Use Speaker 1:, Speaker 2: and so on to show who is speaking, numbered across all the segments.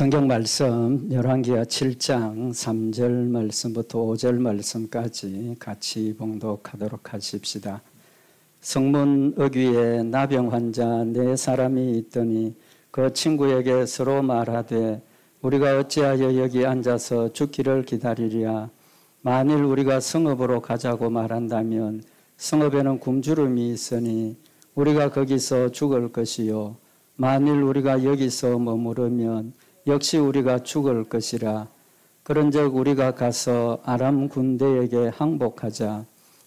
Speaker 1: 성경 말씀 열왕기하 7장 3절 말씀부터 5절 말씀까지 같이 봉독하도록 하십시다. 성문 어귀에 나병 환자 4사람이 있더니 그 친구에게 서로 말하되 우리가 어찌하여 여기 앉아서 죽기를 기다리랴. 만일 우리가 성읍으로 가자고 말한다면 성읍에는 굶주림이 있으니 우리가 거기서 죽을 것이요. 만일 우리가 여기서 머무르면 역시 우리가 죽을 것이라. 그런즉 우리가 가서 아람 군대에게 항복하자.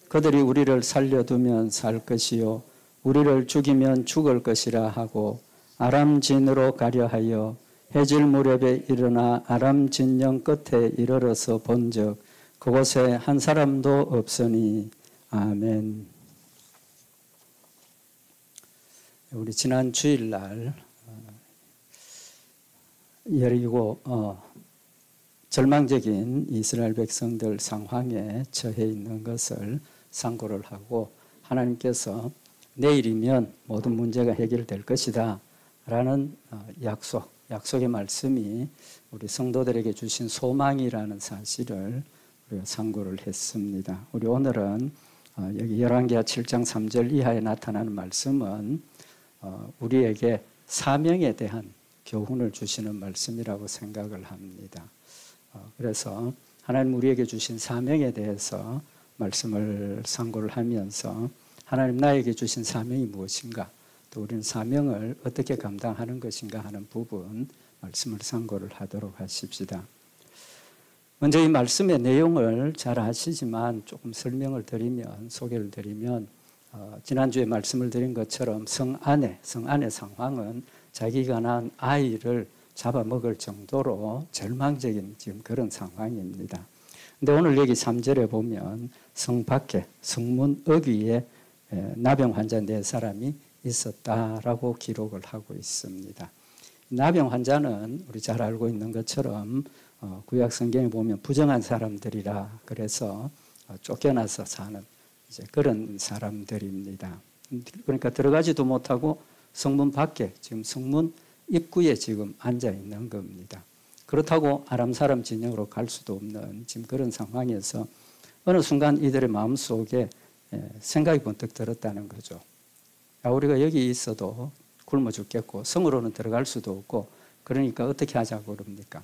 Speaker 1: 그들이 우리를 살려두면 살 것이요 우리를 죽이면 죽을 것이라 하고 아람 진으로 가려 하여 해질 무렵에 일어나 아람 진영 끝에 이르러서 본즉 그곳에 한 사람도 없으니. 아멘. 우리 지난 주일날 여리고 절망적인 이스라엘 백성들 상황에 처해 있는 것을 상고를 하고 하나님께서 내일이면 모든 문제가 해결될 것이다 라는 약속의 말씀이 우리 성도들에게 주신 소망이라는 사실을 우리가 상고를 했습니다. 우리 오늘은 여기 열왕기하 7장 3절 이하에 나타나는 말씀은 우리에게 사명에 대한 교훈을 주시는 말씀이라고 생각을 합니다. 그래서 하나님 우리에게 주신 사명에 대해서 말씀을 상고를 하면서 하나님 나에게 주신 사명이 무엇인가, 또 우리는 사명을 어떻게 감당하는 것인가 하는 부분 말씀을 상고를 하도록 하십시다. 먼저 이 말씀의 내용을 잘 아시지만 조금 소개를 드리면 지난주에 말씀을 드린 것처럼 성 안의 상황은 자기가 낳은 아이를 잡아먹을 정도로 절망적인 지금 그런 상황입니다. 근데 오늘 여기 3절에 보면 성 밖에 성문 어귀에 나병 환자 4사람이 있었다라고 기록을 하고 있습니다. 나병 환자는 우리 잘 알고 있는 것처럼 구약 성경에 보면 부정한 사람들이라 그래서 쫓겨나서 사는 이제 그런 사람들입니다. 그러니까 들어가지도 못하고 성문 밖에 지금 성문 입구에 지금 앉아 있는 겁니다. 그렇다고 아람 사람 진영으로 갈 수도 없는 지금 그런 상황에서 어느 순간 이들의 마음속에 생각이 번뜩 들었다는 거죠. 우리가 여기 있어도 굶어 죽겠고 성으로는 들어갈 수도 없고 그러니까 어떻게 하자고 그럽니까?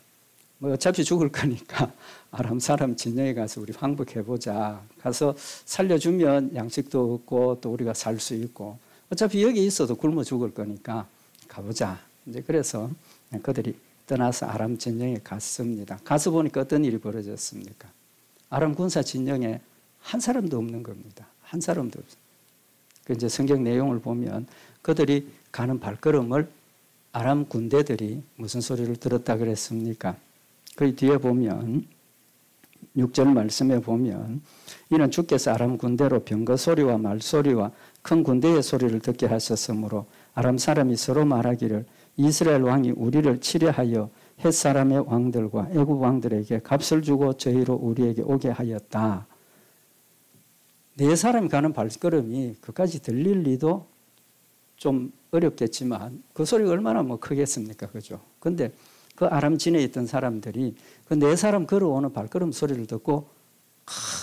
Speaker 1: 뭐 어차피 죽을 거니까 아람 사람 진영에 가서 우리 항복해보자. 가서 살려주면 양식도 얻고 또 우리가 살 수 있고 어차피 여기 있어도 굶어 죽을 거니까 가보자. 이제 그래서 그들이 떠나서 아람 진영에 갔습니다. 가서 보니까 어떤 일이 벌어졌습니까? 아람 군사 진영에 한 사람도 없는 겁니다. 한 사람도 없어요. 그 이제 성경 내용을 보면 그들이 가는 발걸음을 아람 군대들이 무슨 소리를 들었다 그랬습니까? 그 뒤에 보면 6절 말씀에 보면 이는 주께서 아람 군대로 병거 소리와 말소리와 큰 군대의 소리를 듣게 하셨으므로 아람 사람이 서로 말하기를 이스라엘 왕이 우리를 치려하여 헷 사람의 왕들과 애굽 왕들에게 값을 주고 저희로 우리에게 오게 하였다. 4사람이 가는 발걸음이 그까지 들릴 리도 좀 어렵겠지만 그 소리가 얼마나 크겠습니까? 그죠? 근데 그 아람 진에 있던 사람들이 그 4사람 걸어오는 발걸음 소리를 듣고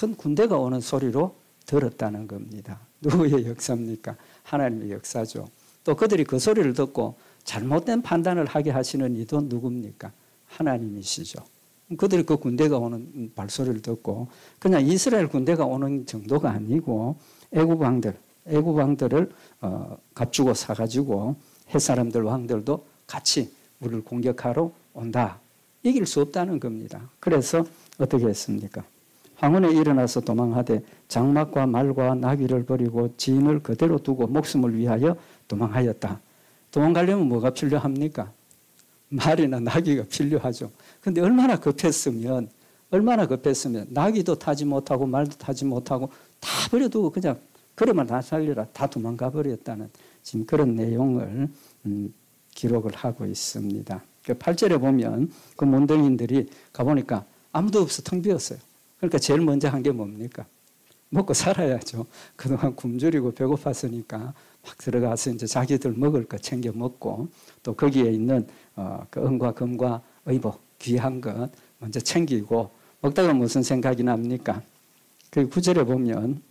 Speaker 1: 큰 군대가 오는 소리로 들었다는 겁니다. 누구의 역사입니까? 하나님의 역사죠. 또 그들이 그 소리를 듣고 잘못된 판단을 하게 하시는 이도 누굽니까? 하나님이시죠. 그들이 그 군대가 오는 발소리를 듣고 그냥 이스라엘 군대가 오는 정도가 아니고 애굽 왕들을 값주고 사가지고 헷 사람들 왕들도 같이 우리를 공격하러 온다. 이길 수 없다는 겁니다. 그래서 어떻게 했습니까? 황혼에 일어나서 도망하되 장막과 말과 나귀를 버리고 진을 그대로 두고 목숨을 위하여 도망하였다. 도망가려면 뭐가 필요합니까? 말이나 나귀가 필요하죠. 그런데 얼마나 급했으면 나귀도 타지 못하고 말도 타지 못하고 다 버려두고 그냥 그러면 다 살려라. 다 도망가 버렸다는 지금 그런 내용을 기록을 하고 있습니다. 8절에 보면 그 문둥이들이 가보니까 아무도 없어 텅 비었어요. 그러니까 제일 먼저 한 게 뭡니까? 먹고 살아야죠. 그동안 굶주리고 배고팠으니까 막 들어가서 이제 자기들 먹을 거 챙겨 먹고 또 거기에 있는 그 은과 금과 의복, 귀한 것 먼저 챙기고 먹다가 무슨 생각이 납니까? 그 구절에 보면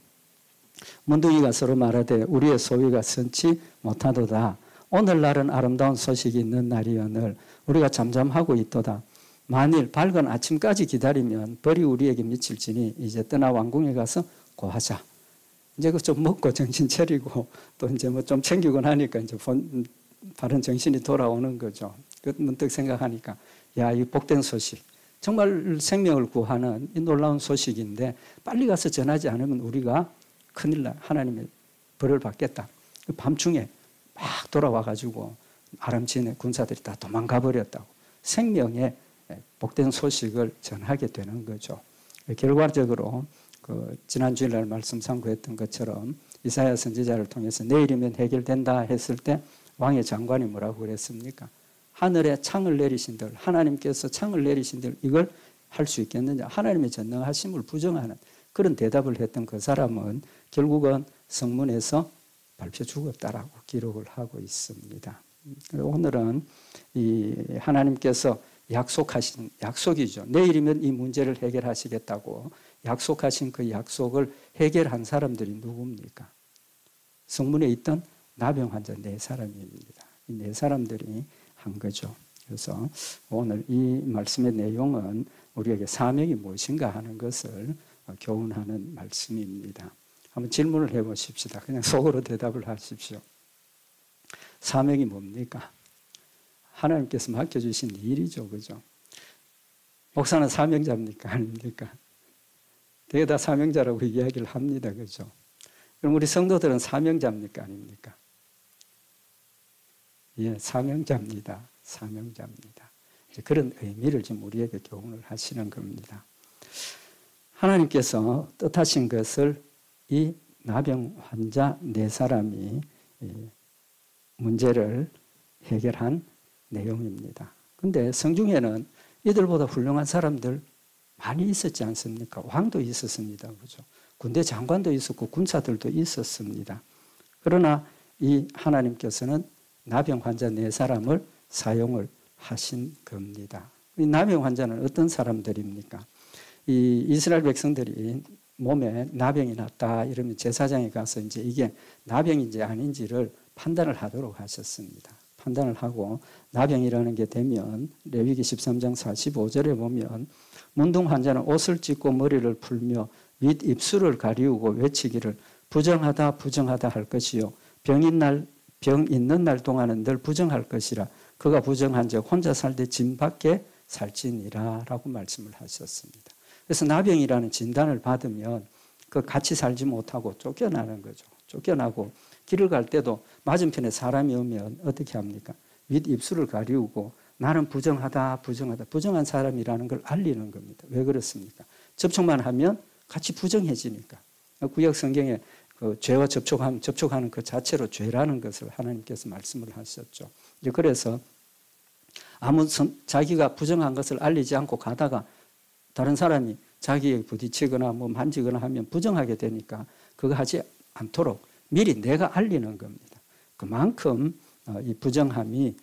Speaker 1: 문둥이가 서로 말하되 우리의 소위가 선치 못하도다. 오늘날은 아름다운 소식이 있는 날이오늘 우리가 잠잠하고 있도다. 만일 밝은 아침까지 기다리면 벌이 우리에게 미칠지니 이제 떠나 왕궁에 가서 고하자. 이제 그 좀 먹고 정신 차리고 또 이제 뭐 좀 챙기고 나니까 이제 바른 정신이 돌아오는 거죠. 그 문득 생각하니까 야, 이 복된 소식. 정말 생명을 구하는 이 놀라운 소식인데 빨리 가서 전하지 않으면 우리가 큰일 나. 하나님의 벌을 받겠다. 밤중에 막 돌아와가지고 아람진의 군사들이 다 도망가 버렸다고. 생명의 복된 소식을 전하게 되는 거죠. 결과적으로 그 지난 주일날 말씀 상고했던 것처럼 이사야 선지자를 통해서 내일이면 해결된다 했을 때 왕의 장관이 뭐라고 그랬습니까? 하늘에 창을 내리신들, 하나님께서 창을 내리신들 이걸 할 수 있겠느냐? 하나님의 전능하심을 부정하는 그런 대답을 했던 그 사람은 결국은 성문에서 밟혀 죽었다라고 기록을 하고 있습니다. 오늘은 이 하나님께서 약속하신 약속이죠. 내일이면 이 문제를 해결하시겠다고 약속하신 그 약속을 해결한 사람들이 누굽니까? 성문에 있던 나병 환자 4사람입니다. 이 4사람들이 한 거죠. 그래서 오늘 이 말씀의 내용은 우리에게 사명이 무엇인가 하는 것을 교훈하는 말씀입니다. 한번 질문을 해보십시다. 그냥 속으로 대답을 하십시오. 사명이 뭡니까? 하나님께서 맡겨주신 일이죠. 그죠? 목사는 사명자입니까? 아닙니까? 되게 다 사명자라고 이야기를 합니다. 그죠? 그럼 우리 성도들은 사명자입니까? 아닙니까? 예, 사명자입니다. 사명자입니다. 그런 의미를 지금 우리에게 교훈을 하시는 겁니다. 하나님께서 뜻하신 것을 이 나병 환자 4사람이 문제를 해결한 내용입니다. 그런데 성중에는 이들보다 훌륭한 사람들 많이 있었지 않습니까? 왕도 있었습니다. 그죠? 군대 장관도 있었고 군사들도 있었습니다. 그러나 이 하나님께서는 나병 환자 4사람을 사용을 하신 겁니다. 이 나병 환자는 어떤 사람들입니까? 이 이스라엘 백성들이 몸에 나병이 났다 이러면 제사장에 가서 이제 이게 나병인지 아닌지를 판단을 하도록 하셨습니다. 판단을 하고 나병이라는 게 되면 레위기 13장 45절에 보면 문둥 환자는 옷을 찢고 머리를 풀며 윗 입술을 가리우고 외치기를 부정하다 부정하다 할 것이요 병 있는 날 동안은 늘 부정할 것이라 그가 부정한 적 혼자 살되 진 밖에 살지니라 라고 말씀을 하셨습니다. 그래서 나병이라는 진단을 받으면 그 같이 살지 못하고 쫓겨나는 거죠. 쫓겨나고 길을 갈 때도 맞은편에 사람이 오면 어떻게 합니까? 윗 입술을 가리우고 나는 부정하다 부정하다 부정한 사람이라는 걸 알리는 겁니다. 왜 그렇습니까? 접촉만 하면 같이 부정해지니까. 구약 성경에 그 죄와 접촉하는 그 자체로 죄라는 것을 하나님께서 말씀을 하셨죠. 그래서 자기가 부정한 것을 알리지 않고 가다가 다른 사람이 자기에게 부딪히거나 뭐 만지거나 하면 부정하게 되니까 그거 하지 않도록 미리 내가 알리는 겁니다. 그만큼 이 부정함이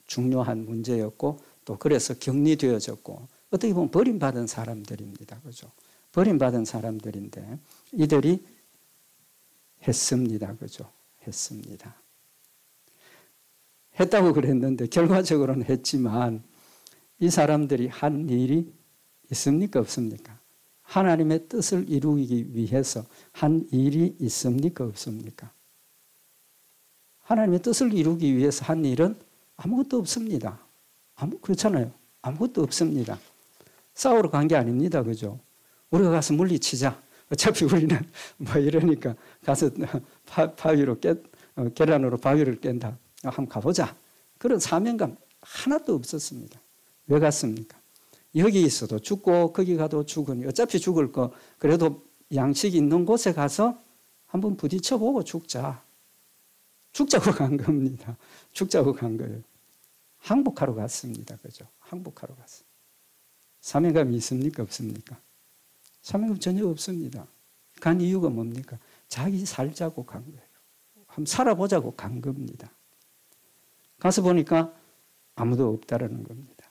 Speaker 1: 중요한 문제였고 또 그래서 격리되어졌고 어떻게 보면 버림받은 사람들입니다. 그죠? 버림받은 사람들인데 이들이 했습니다. 그죠? 했습니다. 했다고 그랬는데 결과적으로는 했지만 이 사람들이 한 일이 있습니까? 없습니까? 하나님의 뜻을 이루기 위해서 한 일이 있습니까? 없습니까? 하나님의 뜻을 이루기 위해서 한 일은 아무것도 없습니다. 그렇잖아요. 아무것도 없습니다. 싸우러 간 게 아닙니다. 그죠? 우리가 가서 물리치자. 어차피 우리는 뭐 이러니까 가서 계란으로 바위를 깬다. 한번 가보자. 그런 사명감 하나도 없었습니다. 왜 갔습니까? 여기 있어도 죽고 거기 가도 죽으니 어차피 죽을 거 그래도 양식이 있는 곳에 가서 한번 부딪혀보고 죽자. 죽자고 간 겁니다. 죽자고 간 거예요. 항복하러 갔습니다. 그죠? 항복하러 갔습니다. 사명감이 있습니까? 없습니까? 사명감 전혀 없습니다. 간 이유가 뭡니까? 자기 살자고 간 거예요. 한번 살아보자고 간 겁니다. 가서 보니까 아무도 없다라는 겁니다.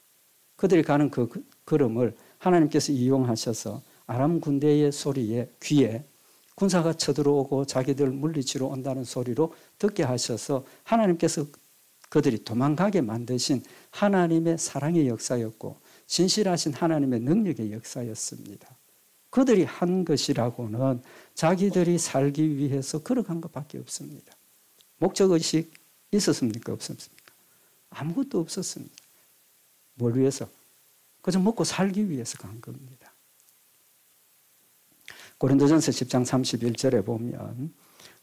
Speaker 1: 그들이 가는 그 걸음을 하나님께서 이용하셔서 아람 군대의 소리에 귀에 군사가 쳐들어오고 자기들 물리치러 온다는 소리로 듣게 하셔서 하나님께서 그들이 도망가게 만드신 하나님의 사랑의 역사였고 신실하신 하나님의 능력의 역사였습니다. 그들이 한 것이라고는 자기들이 살기 위해서 걸어간 것밖에 없습니다. 목적의식 있었습니까? 없었습니까? 아무것도 없었습니다. 뭘 위해서? 그저 먹고 살기 위해서 간 겁니다. 고린도전서 10장 31절에 보면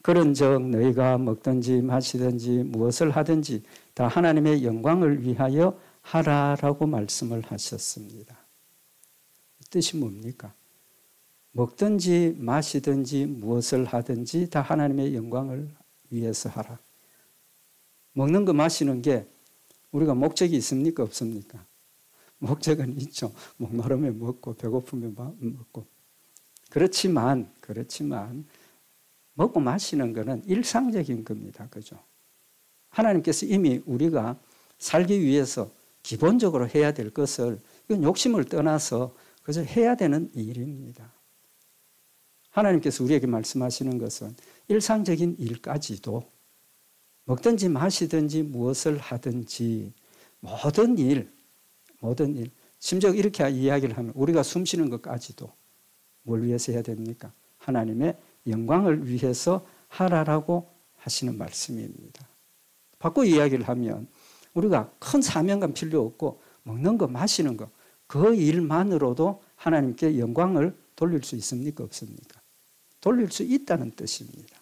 Speaker 1: 그런즉 너희가 먹든지 마시든지 무엇을 하든지 다 하나님의 영광을 위하여 하라라고 말씀을 하셨습니다. 뜻이 뭡니까? 먹든지 마시든지 무엇을 하든지 다 하나님의 영광을 위해서 하라. 먹는 거 마시는 게 우리가 목적이 있습니까? 없습니까? 목적은 있죠. 목마르면 먹고 배고프면 먹고. 그렇지만 먹고 마시는 것은 일상적인 겁니다. 그죠? 하나님께서 이미 우리가 살기 위해서 기본적으로 해야 될 것을 이건 욕심을 떠나서 그저 해야 되는 일입니다. 하나님께서 우리에게 말씀하시는 것은 일상적인 일까지도 먹든지 마시든지 무엇을 하든지 모든 일, 심지어 이렇게 이야기를 하면 우리가 숨 쉬는 것까지도 뭘 위해서 해야 됩니까? 하나님의 영광을 위해서 하라라고 하시는 말씀입니다. 바꿔 이야기를 하면 우리가 큰 사명감 필요 없고 먹는 거 마시는 거 그 일만으로도 하나님께 영광을 돌릴 수 있습니까? 없습니까? 돌릴 수 있다는 뜻입니다.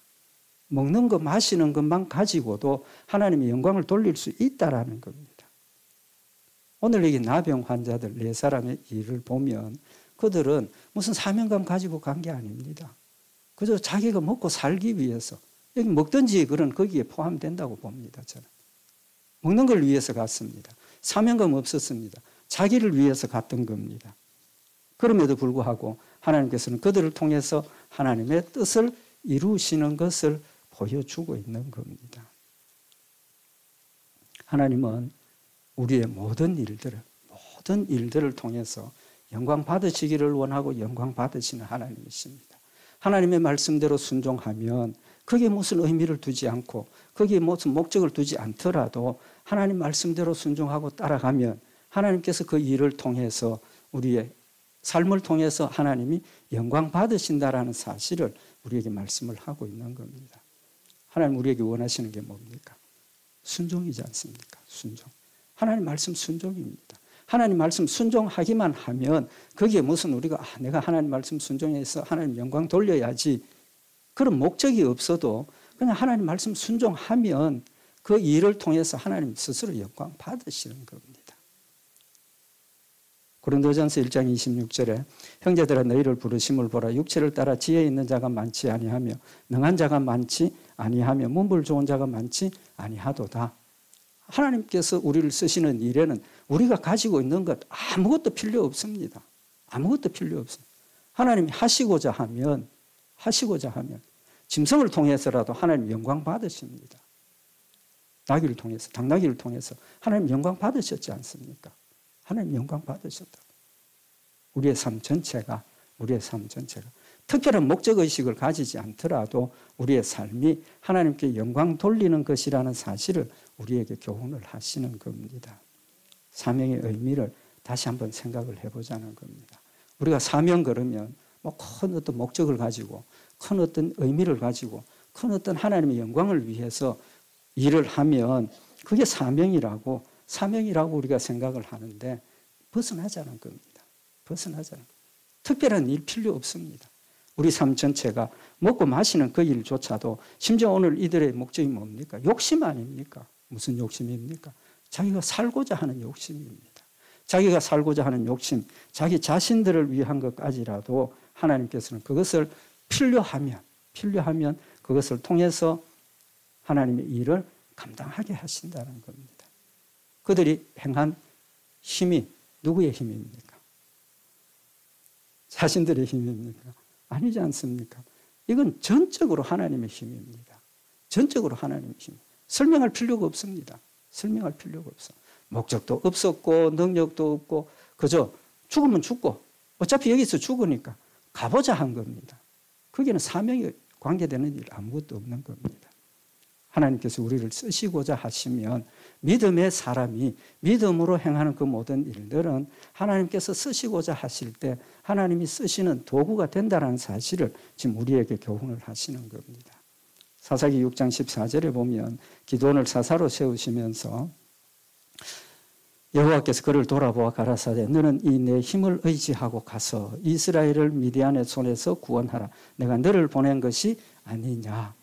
Speaker 1: 먹는 거 마시는 것만 가지고도 하나님의 영광을 돌릴 수 있다라는 겁니다. 오늘 여기 나병 환자들 4사람의 일을 보면 그들은 무슨 사명감 가지고 간 게 아닙니다. 그저 자기가 먹고 살기 위해서 여기 먹든지 그런 거기에 포함된다고 봅니다. 저는 먹는 걸 위해서 갔습니다. 사명감 없었습니다. 자기를 위해서 갔던 겁니다. 그럼에도 불구하고 하나님께서는 그들을 통해서 하나님의 뜻을 이루시는 것을 보여주고 있는 겁니다. 하나님은 우리의 모든 일들을 통해서 영광 받으시기를 원하고 영광 받으시는 하나님이십니다. 하나님의 말씀대로 순종하면 거기에 무슨 의미를 두지 않고 거기에 무슨 목적을 두지 않더라도 하나님 말씀대로 순종하고 따라가면 하나님께서 그 일을 통해서 우리의 삶을 통해서 하나님이 영광 받으신다라는 사실을 우리에게 말씀을 하고 있는 겁니다. 하나님 우리에게 원하시는 게 뭡니까? 순종이지 않습니까? 순종. 하나님 말씀 순종입니다. 하나님 말씀 순종하기만 하면 거기에 무슨 우리가 내가 하나님 말씀 순종해서 하나님 영광 돌려야지 그런 목적이 없어도 그냥 하나님 말씀 순종하면 그 일을 통해서 하나님 스스로 영광 받으시는 겁니다. 고린도전서 1장 26절에 형제들아 너희를 부르심을 보라 육체를 따라 지혜 있는 자가 많지 아니하며 능한 자가 많지 아니하며 문불 좋은 자가 많지 아니하도다. 하나님께서 우리를 쓰시는 일에는 우리가 가지고 있는 것 아무것도 필요 없습니다. 아무것도 필요 없습니다. 하나님이 하시고자 하면 짐승을 통해서라도 하나님 영광 받으십니다. 나귀를 통해서 당나귀를 통해서 하나님 영광 받으셨지 않습니까? 하나님 영광 받으셨다. 우리의 삶 전체가 특별한 목적의식을 가지지 않더라도 우리의 삶이 하나님께 영광 돌리는 것이라는 사실을 우리에게 교훈을 하시는 겁니다. 사명의 의미를 다시 한번 생각을 해보자는 겁니다. 우리가 사명 걸으면 큰 어떤 목적을 가지고 큰 어떤 의미를 가지고 큰 어떤 하나님의 영광을 위해서 일을 하면 그게 사명이라고 우리가 생각을 하는데 벗어나자는 겁니다. 특별한 일 필요 없습니다. 우리 삶 전체가 먹고 마시는 그 일조차도 심지어 오늘 이들의 목적이 뭡니까? 욕심 아닙니까? 무슨 욕심입니까? 자기가 살고자 하는 욕심입니다. 자기가 살고자 하는 욕심, 자기 자신들을 위한 것까지라도 하나님께서는 그것을 필요하면 그것을 통해서 하나님의 일을 감당하게 하신다는 겁니다. 그들이 행한 힘이 누구의 힘입니까? 자신들의 힘입니까? 아니지 않습니까? 이건 전적으로 하나님의 힘입니다. 전적으로 하나님의 힘. 설명할 필요가 없습니다. 설명할 필요가 없어. 목적도 없었고 능력도 없고 그저 죽으면 죽고 어차피 여기서 죽으니까 가보자 한 겁니다. 거기는 사명에 관계되는 일 아무것도 없는 겁니다. 하나님께서 우리를 쓰시고자 하시면 믿음의 사람이 믿음으로 행하는 그 모든 일들은 하나님께서 쓰시고자 하실 때 하나님이 쓰시는 도구가 된다는 사실을 지금 우리에게 교훈을 하시는 겁니다. 사사기 6장 14절에 보면 기드온을 사사로 세우시면서 여호와께서 그를 돌아보아 가라사대 너는 이 내 힘을 의지하고 가서 이스라엘을 미디안의 손에서 구원하라. 내가 너를 보낸 것이 아니냐.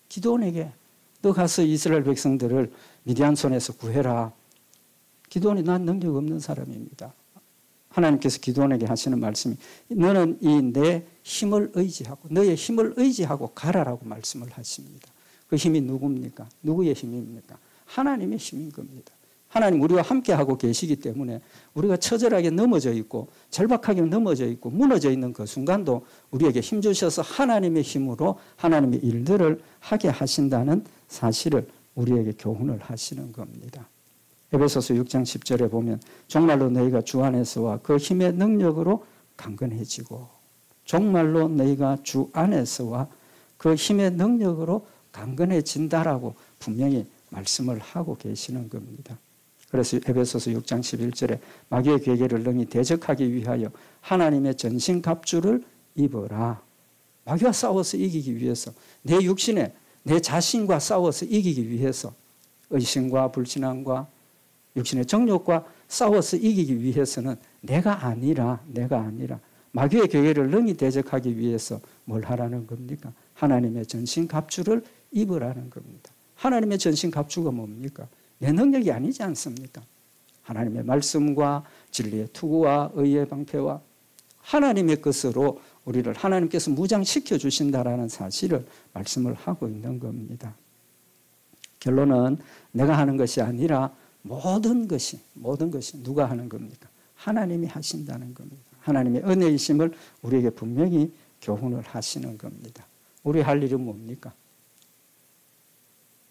Speaker 1: 기드온에게 너 가서 이스라엘 백성들을 미디안 손에서 구해라. 기드온이 난 능력 없는 사람입니다. 하나님께서 기드온에게 하시는 말씀이 너는 이 내 힘을 의지하고 너의 힘을 의지하고 가라라고 말씀을 하십니다. 그 힘이 누굽니까? 누구의 힘입니까? 하나님의 힘인 겁니다. 하나님 우리와 함께하고 계시기 때문에 우리가 처절하게 넘어져 있고 절박하게 넘어져 있고 무너져 있는 그 순간도 우리에게 힘주셔서 하나님의 힘으로 하나님의 일들을 하게 하신다는 사실을 우리에게 교훈을 하시는 겁니다. 에베소서 6장 10절에 보면 정말로 너희가 주 안에서와 그 힘의 능력으로 강건해지고 정말로 너희가 주 안에서와 그 힘의 능력으로 강건해진다라고 분명히 말씀을 하고 계시는 겁니다. 그래서 에베소서 6장 11절에 마귀의 괴계를 능히 대적하기 위하여 하나님의 전신갑주를 입어라. 마귀와 싸워서 이기기 위해서 내 육신에 내 자신과 싸워서 이기기 위해서 의심과 불신앙과 육신의 정욕과 싸워서 이기기 위해서는 내가 아니라 마귀의 괴계를 능히 대적하기 위해서 뭘 하라는 겁니까? 하나님의 전신갑주를 입으라는 겁니다. 하나님의 전신갑주가 뭡니까? 내 능력이 아니지 않습니까? 하나님의 말씀과 진리의 투구와 의의 방패와 하나님의 것으로 우리를 하나님께서 무장시켜 주신다라는 사실을 말씀을 하고 있는 겁니다. 결론은 내가 하는 것이 아니라 모든 것이 누가 하는 겁니까? 하나님이 하신다는 겁니다. 하나님의 은혜이심을 우리에게 분명히 교훈을 하시는 겁니다. 우리 할 일은 뭡니까?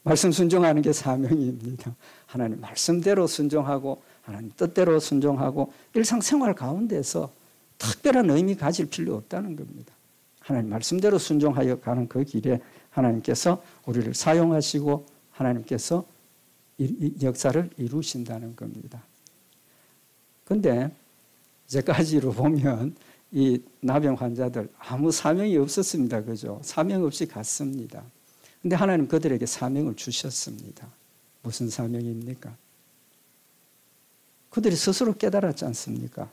Speaker 1: 말씀 순종하는 게 사명입니다. 하나님 말씀대로 순종하고 하나님 뜻대로 순종하고 일상생활 가운데서 특별한 의미 가질 필요 없다는 겁니다. 하나님 말씀대로 순종하여 가는 그 길에 하나님께서 우리를 사용하시고 하나님께서 역사를 이루신다는 겁니다. 그런데 이제까지로 보면 이 나병 환자들 아무 사명이 없었습니다. 그죠? 사명 없이 갔습니다. 근데 하나님 그들에게 사명을 주셨습니다. 무슨 사명입니까? 그들이 스스로 깨달았지 않습니까?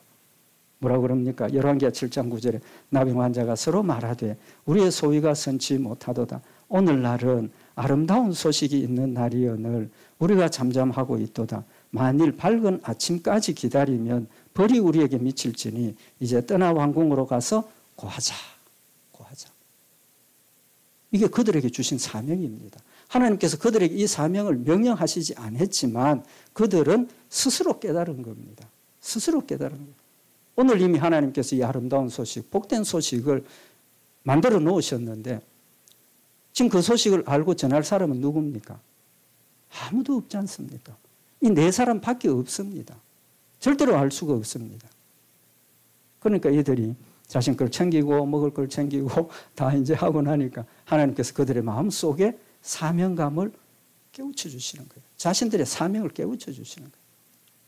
Speaker 1: 뭐라고 그럽니까? 열왕기하 7장 9절에 나병 환자가 서로 말하되 우리의 소위가 선치 못하도다. 오늘날은 아름다운 소식이 있는 날이여늘 우리가 잠잠하고 있도다. 만일 밝은 아침까지 기다리면 벌이 우리에게 미칠지니 이제 떠나 왕궁으로 가서 고하자. 이게 그들에게 주신 사명입니다. 하나님께서 그들에게 이 사명을 명령하시지 않았지만 그들은 스스로 깨달은 겁니다. 스스로 깨달은 거예요. 오늘 이미 하나님께서 이 아름다운 소식, 복된 소식을 만들어 놓으셨는데 지금 그 소식을 알고 전할 사람은 누굽니까? 아무도 없지 않습니까? 이 네 사람밖에 없습니다. 절대로 알 수가 없습니다. 그러니까 이들이 자신 걸 챙기고 먹을 걸 챙기고 다 이제 하고 나니까 하나님께서 그들의 마음속에 사명감을 깨우쳐 주시는 거예요. 자신들의 사명을 깨우쳐 주시는 거예요.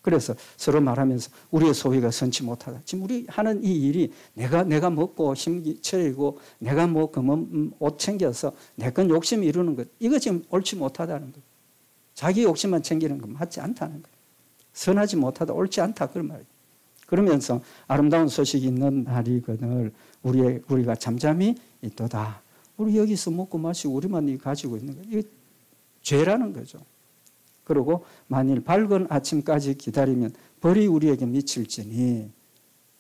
Speaker 1: 그래서 서로 말하면서 우리의 소위가 선치 못하다. 지금 우리 하는 이 일이 내가 먹고 힘차리고 내가 뭐 금은 옷 챙겨서 내 건 욕심 이루는 것 이거 지금 옳지 못하다는 거예요. 자기 욕심만 챙기는 건 맞지 않다는 거예요. 선하지 못하다 옳지 않다 그런 말이에요. 그러면서 아름다운 소식이 있는 날이거늘 우리가 잠잠히 있도다. 우리 여기서 먹고 마시고 우리만 가지고 있는 거 이게 죄라는 거죠. 그리고 만일 밝은 아침까지 기다리면 벌이 우리에게 미칠지니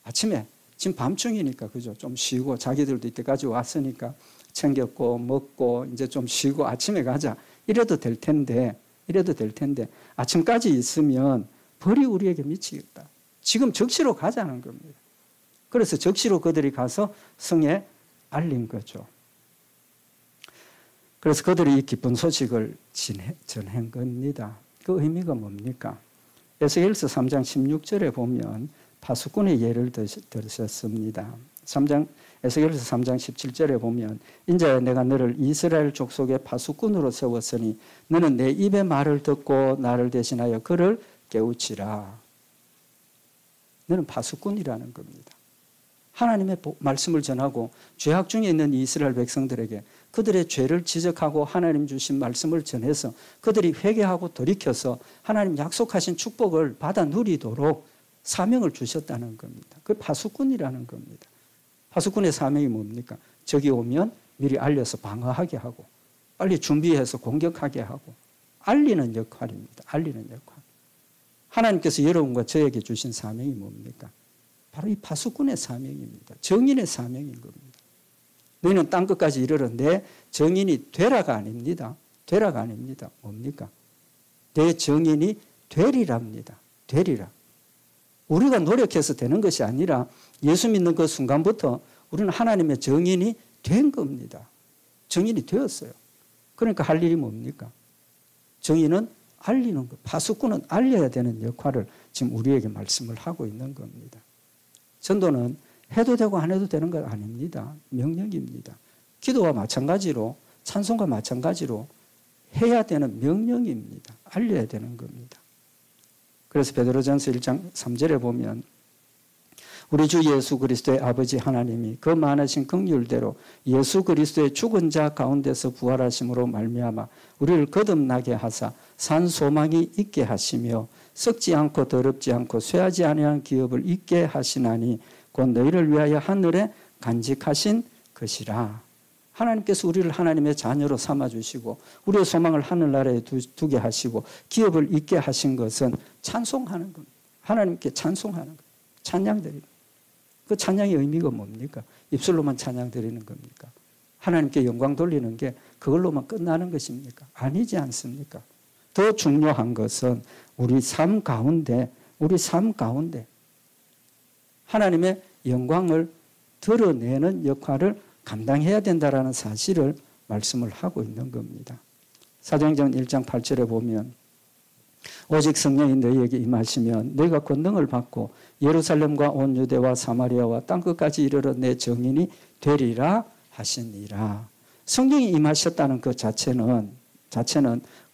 Speaker 1: 아침에 지금 밤중이니까 그죠? 좀 쉬고 자기들도 이때까지 왔으니까 챙겼고 먹고 이제 좀 쉬고 아침에 가자 이래도 될 텐데 아침까지 있으면 벌이 우리에게 미치겠다. 지금 적시로 가자는 겁니다. 그래서 적시로 그들이 가서 성에 알린 거죠. 그래서 그들이 이 기쁜 소식을 전한 겁니다. 그 의미가 뭡니까? 에스겔서 3장 16절에 보면 파수꾼의 예를 들으셨습니다. 에스겔서 3장 17절에 보면 인자야 내가 너를 이스라엘 족속의 파수꾼으로 세웠으니 너는 내 입의 말을 듣고 나를 대신하여 그를 깨우치라. 너는 파수꾼이라는 겁니다. 하나님의 말씀을 전하고 죄악 중에 있는 이스라엘 백성들에게 그들의 죄를 지적하고 하나님 주신 말씀을 전해서 그들이 회개하고 돌이켜서 하나님 약속하신 축복을 받아 누리도록 사명을 주셨다는 겁니다. 그 파수꾼이라는 겁니다. 파수꾼의 사명이 뭡니까? 적이 오면 미리 알려서 방어하게 하고 빨리 준비해서 공격하게 하고 알리는 역할입니다. 알리는 역할. 하나님께서 여러분과 저에게 주신 사명이 뭡니까? 바로 이 파수꾼의 사명입니다. 정인의 사명인 겁니다. 너희는 땅끝까지 이르러 내 정인이 되라가 아닙니다. 되라가 아닙니다. 뭡니까? 내 정인이 되리랍니다. 되리라. 우리가 노력해서 되는 것이 아니라 예수 믿는 그 순간부터 우리는 하나님의 정인이 된 겁니다. 정인이 되었어요. 그러니까 할 일이 뭡니까? 정인은 알리는 것, 파수꾼은 알려야 되는 역할을 지금 우리에게 말씀을 하고 있는 겁니다. 전도는 해도 되고 안 해도 되는 것 아닙니다. 명령입니다. 기도와 마찬가지로 찬송과 마찬가지로 해야 되는 명령입니다. 알려야 되는 겁니다. 그래서 베드로전서 1장 3절에 보면 우리 주 예수 그리스도의 아버지 하나님이 그 많으신 긍휼대로 예수 그리스도의 죽은 자 가운데서 부활하심으로 말미암아 우리를 거듭나게 하사 산 소망이 있게 하시며 썩지 않고 더럽지 않고 쇠하지 아니한 기업을 있게 하시나니 곧 너희를 위하여 하늘에 간직하신 것이라. 하나님께서 우리를 하나님의 자녀로 삼아주시고 우리의 소망을 하늘나라에 두게 하시고 기업을 있게 하신 것은 찬송하는 겁니다. 하나님께 찬송하는 겁니다. 찬양드리는 겁니다. 그 찬양의 의미가 뭡니까? 입술로만 찬양드리는 겁니까? 하나님께 영광 돌리는 게 그걸로만 끝나는 것입니까? 아니지 않습니까? 더 중요한 것은 우리 삶 가운데 하나님의 영광을 드러내는 역할을 감당해야 된다라는 사실을 말씀을 하고 있는 겁니다. 사도행전 1장 8절에 보면 오직 성령이 너희에게 임하시면 너희가 권능을 받고 예루살렘과 온 유대와 사마리아와 땅끝까지 이르러 내 증인이 되리라 하시니라. 성령이 임하셨다는 그 자체는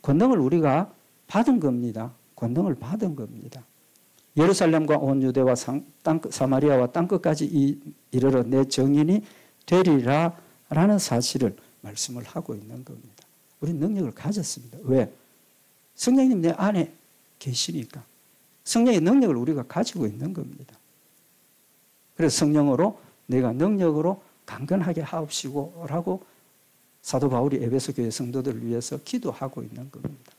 Speaker 1: 권능을 우리가 받은 겁니다. 권능을 받은 겁니다. 예루살렘과 온 유대와 사마리아와 땅끝까지 이르러 내 증인이 되리라 라는 사실을 말씀을 하고 있는 겁니다. 우리는 능력을 가졌습니다. 왜? 성령님 내 안에 계시니까. 성령의 능력을 우리가 가지고 있는 겁니다. 그래서 성령으로 내가 능력으로 강건하게 하옵시고 라고 사도 바울이 에베소 교회 성도들을 위해서 기도하고 있는 겁니다.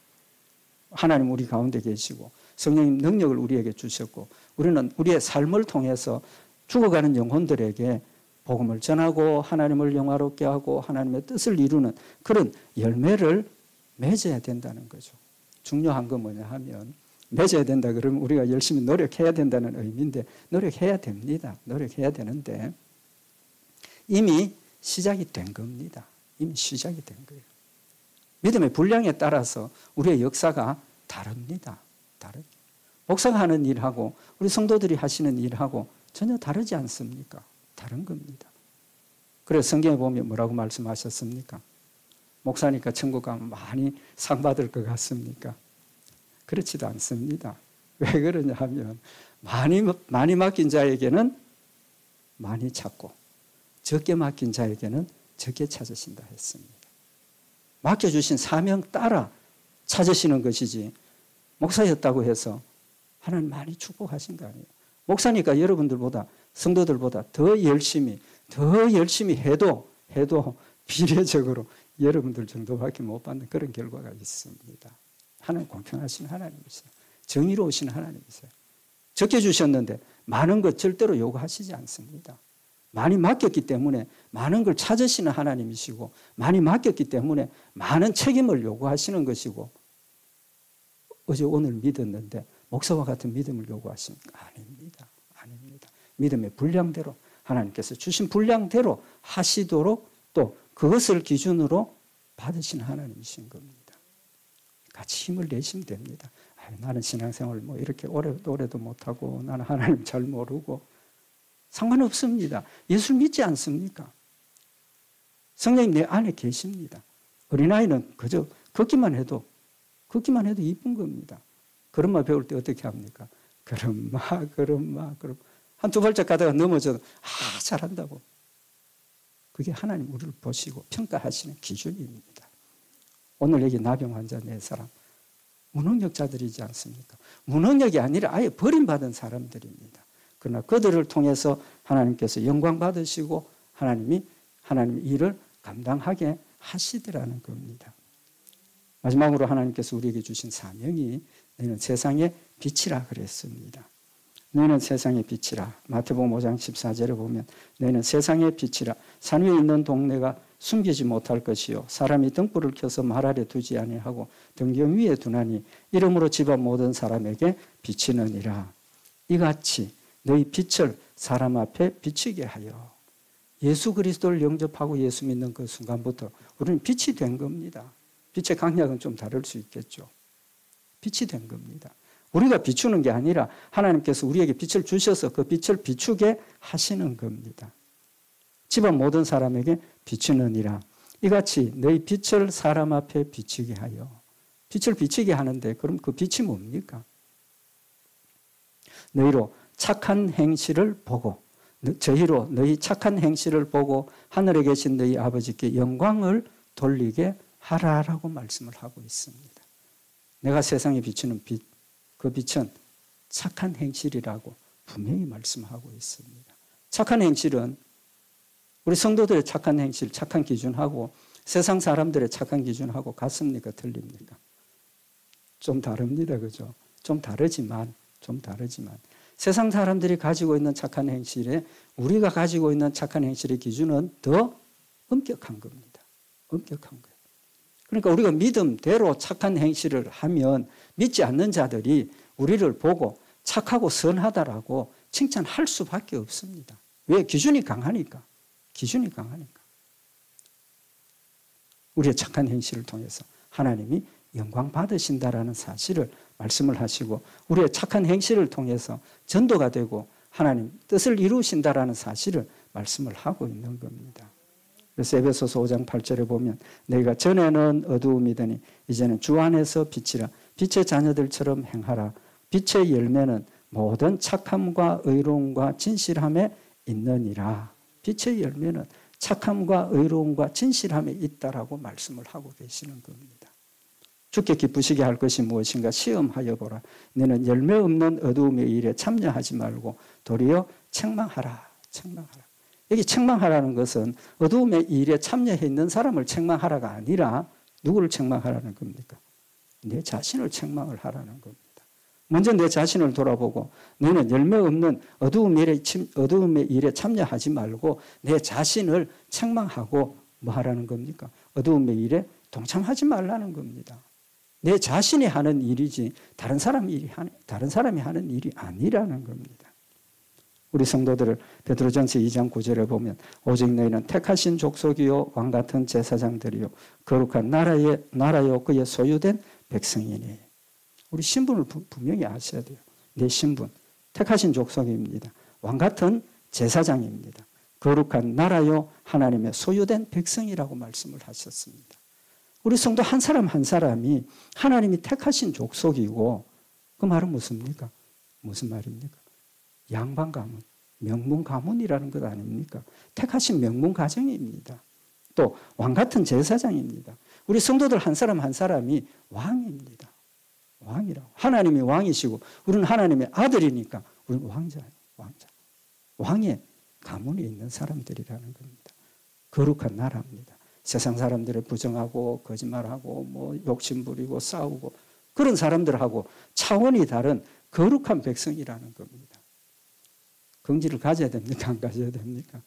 Speaker 1: 하나님 우리 가운데 계시고 성령님 능력을 우리에게 주셨고 우리는 우리의 삶을 통해서 죽어가는 영혼들에게 복음을 전하고 하나님을 영화롭게 하고 하나님의 뜻을 이루는 그런 열매를 맺어야 된다는 거죠. 중요한 건 뭐냐 하면 맺어야 된다 그러면 우리가 열심히 노력해야 된다는 의미인데 노력해야 됩니다. 노력해야 되는데 이미 시작이 된 겁니다. 이미 시작이 된 거예요. 믿음의 분량에 따라서 우리의 역사가 다릅니다. 목사가 하는 일하고 우리 성도들이 하시는 일하고 전혀 다르지 않습니까? 다른 겁니다. 그래서 성경에 보면 뭐라고 말씀하셨습니까? 목사니까 천국 가면 많이 상 받을 것 같습니까? 그렇지도 않습니다. 왜 그러냐 하면 많이 맡긴 자에게는 많이 찾고 적게 맡긴 자에게는 적게 찾으신다 했습니다. 맡겨주신 사명 따라 찾으시는 것이지 목사였다고 해서 하나님 많이 축복하신 거 아니에요. 목사니까 여러분들보다 성도들보다 더 열심히 해도 비례적으로 여러분들 정도밖에 못 받는 그런 결과가 있습니다. 하나님 공평하신 하나님이세요. 정의로우신 하나님이세요. 적게 주셨는데 많은 것 절대로 요구하시지 않습니다. 많이 맡겼기 때문에 많은 걸 찾으시는 하나님이시고 많이 맡겼기 때문에 많은 책임을 요구하시는 것이고 어제 오늘 믿었는데 목사와 같은 믿음을 요구하시는 거 아닙니다. 믿음의 분량대로 하나님께서 주신 분량대로 하시도록 또 그것을 기준으로 받으시는 하나님이신 겁니다. 같이 힘을 내시면 됩니다. 나는 신앙생활 뭐 이렇게 오래도 못하고 나는 하나님 잘 모르고 상관없습니다. 예수를 믿지 않습니까? 성령님 내 안에 계십니다. 어린아이는 그저 걷기만 해도 이쁜 겁니다. 걸음마 배울 때 어떻게 합니까? 걸음마. 한두 발짝 가다가 넘어져도 잘한다고. 그게 하나님 우리를 보시고 평가하시는 기준입니다. 오늘 여기 나병 환자 4사람 무능력자들이지 않습니까? 무능력이 아니라 아예 버림받은 사람들입니다. 그러나 그들을 통해서 하나님께서 영광 받으시고 하나님이 일을 감당하게 하시더라는 겁니다. 마지막으로 하나님께서 우리에게 주신 사명이 너희는 세상의 빛이라 그랬습니다. 너희는 세상의 빛이라. 마태복음 5장 14절에 보면 너희는 세상의 빛이라. 산 위에 있는 동네가 숨기지 못할 것이요 사람이 등불을 켜서 말 아래 두지 아니하고 등경 위에 두나니 이름으로 집안 모든 사람에게 비치느니라. 이같이 너희 빛을 사람 앞에 비치게 하여. 예수 그리스도를 영접하고 예수 믿는 그 순간부터 우리는 빛이 된 겁니다. 빛의 강약은 좀 다를 수 있겠죠. 빛이 된 겁니다. 우리가 비추는 게 아니라 하나님께서 우리에게 빛을 주셔서 그 빛을 비추게 하시는 겁니다. 집안 모든 사람에게 비추느니라. 이같이 너희 빛을 사람 앞에 비추게 하여. 빛을 비추게 하는데 그럼 그 빛이 뭡니까? 너희로 착한 행실을 보고 저희로 너희 착한 행실을 보고 하늘에 계신 너희 아버지께 영광을 돌리게 하라라고 말씀을 하고 있습니다. 내가 세상에 비추는 빛, 그 빛은 착한 행실이라고 분명히 말씀하고 있습니다. 착한 행실은 우리 성도들의 착한 행실, 착한 기준하고 세상 사람들의 착한 기준하고 같습니까? 틀립니까? 좀 다릅니다. 그죠? 좀 다르지만 세상 사람들이 가지고 있는 착한 행실에 우리가 가지고 있는 착한 행실의 기준은 더 엄격한 겁니다. 엄격한 거예요. 그러니까 우리가 믿음대로 착한 행실을 하면 믿지 않는 자들이 우리를 보고 착하고 선하다라고 칭찬할 수밖에 없습니다. 왜? 기준이 강하니까. 우리의 착한 행실을 통해서 하나님이 영광 받으신다라는 사실을 말씀을 하시고 우리의 착한 행실을 통해서 전도가 되고 하나님 뜻을 이루신다라는 사실을 말씀을 하고 있는 겁니다. 그래서 에베소서 5장 8절에 보면 너희가 전에는 어두움이더니 이제는 주 안에서 빛이라. 빛의 자녀들처럼 행하라. 빛의 열매는 모든 착함과 의로움과 진실함에 있느니라. 빛의 열매는 착함과 의로움과 진실함에 있다라고 말씀을 하고 계시는 겁니다. 주께 기쁘시게 할 것이 무엇인가 시험하여 보라. 너는 열매 없는 어두움의 일에 참여하지 말고 도리어 책망하라. 여기 책망하라는 것은 어두움의 일에 참여해 있는 사람을 책망하라가 아니라 누구를 책망하라는 겁니까? 내 자신을 책망을 하라는 겁니다. 먼저 내 자신을 돌아보고 너는 열매 없는 어두움의 일에 참여하지 말고 내 자신을 책망하고 뭐 하라는 겁니까? 어두움의 일에 동참하지 말라는 겁니다. 내 자신이 하는 일이지 다른 사람이 하는 일이 아니라는 겁니다. 우리 성도들을 베드로전서 2장 9절에 보면 오직 너희는 택하신 족속이요 왕같은 제사장들이요 거룩한 나라요 그의 소유된 백성이니. 우리 신분을 분명히 아셔야 돼요. 내 신분. 택하신 족속입니다. 왕같은 제사장입니다. 거룩한 나라요 하나님의 소유된 백성이라고 말씀을 하셨습니다. 우리 성도 한 사람 한 사람이 하나님이 택하신 족속이고 그 말은 무슨입니까? 무슨 말입니까? 양반 가문, 명문 가문이라는 것 아닙니까? 택하신 명문 가정입니다. 또 왕같은 제사장입니다. 우리 성도들 한 사람 한 사람이 왕입니다. 왕이라고. 하나님이 왕이시고 우리는 하나님의 아들이니까 우리는 왕자예요. 왕자. 왕의 가문이 있는 사람들이라는 겁니다. 거룩한 나라입니다. 세상 사람들을 부정하고 거짓말하고 뭐 욕심부리고 싸우고 그런 사람들하고 차원이 다른 거룩한 백성이라는 겁니다. 긍지를 가져야 됩니까? 안 가져야 됩니까?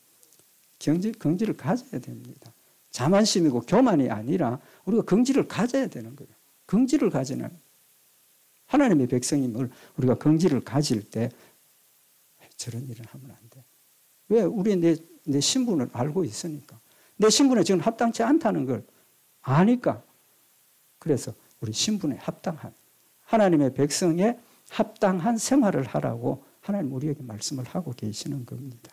Speaker 1: 긍지를 가져야 됩니다. 자만심이고 교만이 아니라 우리가 긍지를 가져야 되는 거예요. 긍지를 가지는 하나님의 백성임을 우리가 긍지를 가질 때 저런 일을 하면 안 돼. 왜? 우리 내 신분을 알고 있으니까. 내 신분에 지금 합당치 않다는 걸 아니까. 그래서 우리 신분에 합당한 하나님의 백성에 합당한 생활을 하라고 하나님 우리에게 말씀을 하고 계시는 겁니다.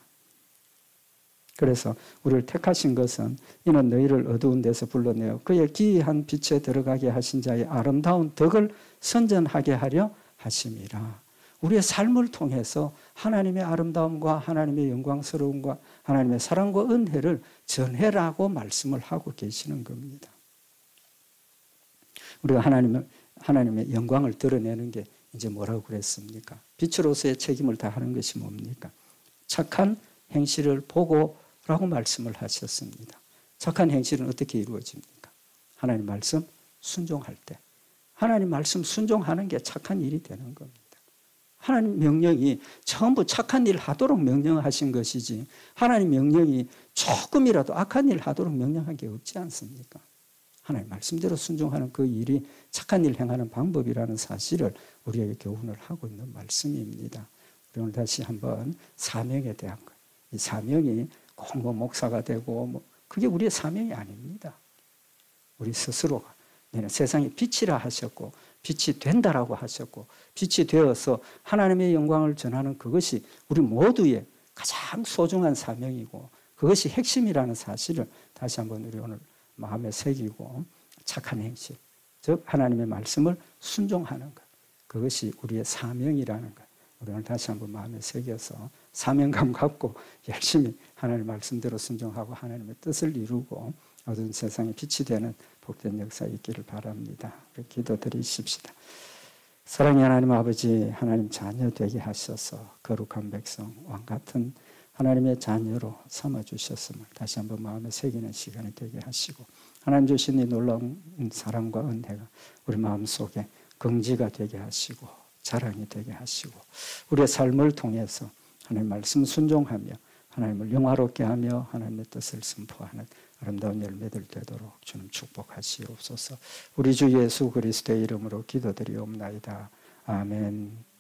Speaker 1: 그래서 우리를 택하신 것은 이는 너희를 어두운 데서 불러내어 그의 기이한 빛에 들어가게 하신 자의 아름다운 덕을 선전하게 하려 하심이라. 우리의 삶을 통해서 하나님의 아름다움과 하나님의 영광스러움과 하나님의 사랑과 은혜를 전해라고 말씀을 하고 계시는 겁니다. 우리가 하나님의 영광을 드러내는 게 이제 뭐라고 그랬습니까? 빛으로서의 책임을 다하는 것이 뭡니까? 착한 행실을 보고라고 말씀을 하셨습니다. 착한 행실은 어떻게 이루어집니까? 하나님 말씀 순종할 때. 하나님 말씀 순종하는 게 착한 일이 되는 겁니다. 하나님 명령이 전부 착한 일 하도록 명령하신 것이지 하나님 명령이 조금이라도 악한 일 하도록 명령한 게 없지 않습니까? 하나님 말씀대로 순종하는 그 일이 착한 일 행하는 방법이라는 사실을 우리에게 교훈을 하고 있는 말씀입니다. 우리 오늘 다시 한번 사명에 대한 것. 이 사명이 꼭 뭐 목사가 되고 그게 우리의 사명이 아닙니다. 우리 스스로가 세상에 빛이라 하셨고 빛이 된다라고 하셨고 빛이 되어서 하나님의 영광을 전하는 그것이 우리 모두의 가장 소중한 사명이고 그것이 핵심이라는 사실을 다시 한번 우리 오늘 마음에 새기고 착한 행실, 즉 하나님의 말씀을 순종하는 것, 그것이 우리의 사명이라는 것. 우리 오늘 다시 한번 마음에 새겨서 사명감 갖고 열심히 하나님의 말씀대로 순종하고 하나님의 뜻을 이루고 어두운 세상에 빛이 되는 복된 역사 있기를 바랍니다. 기도드리십시다. 사랑의 하나님 아버지, 하나님 자녀 되게 하셔서 거룩한 백성, 왕 같은 하나님의 자녀로 삼아주셨음을 다시 한번 마음에 새기는 시간이 되게 하시고 하나님 주신 이 놀라운 사랑과 은혜가 우리 마음속에 긍지가 되게 하시고 자랑이 되게 하시고 우리의 삶을 통해서 하나님 말씀 순종하며 하나님을 영화롭게 하며 하나님의 뜻을 선포하는 아름다운 열매들 되도록 주님 축복하시옵소서. 우리 주 예수 그리스도의 이름으로 기도드리옵나이다. 아멘.